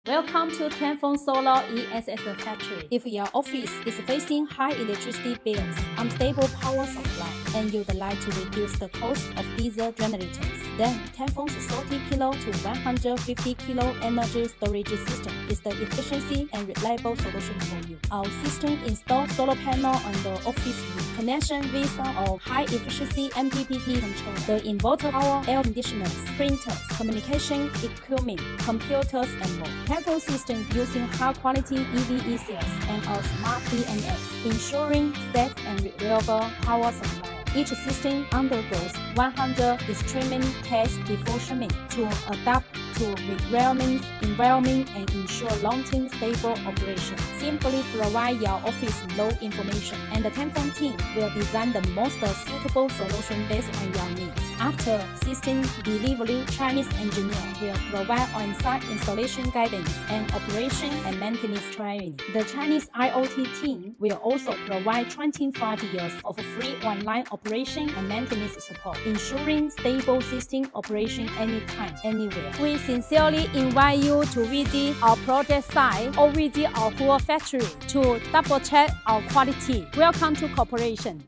Welcome to Tanfon Solar ESS Factory. If your office is facing high electricity bills, unstable power supply, and you'd like to reduce the cost of diesel generators, then Tanfon's 30 kilo to 150 kilo energy storage system is the efficiency and reliable solution for you. Our system installs solar panel on the office roof, connection with our high-efficiency MPPT control, the inverter power, air conditioners, printers, communication equipment, computers, and more. Tanfon system using high-quality EVE cells and our smart BMS, ensuring safe and reliable power supply. Each system undergoes 100 extreme tests before shipment to adapt to requirements, environment, and ensure long-term stable operation. Simply provide your office low information, and the Tanfon team will design the most suitable solution based on your needs. After system delivery, Chinese engineer will provide on-site installation guidance and operation and maintenance training. The Chinese IoT team will also provide 25 years of free online operation and maintenance support, ensuring stable system operation anytime, anywhere. We sincerely invite you to visit our project site or visit our full factory to double-check our quality. Welcome to cooperation.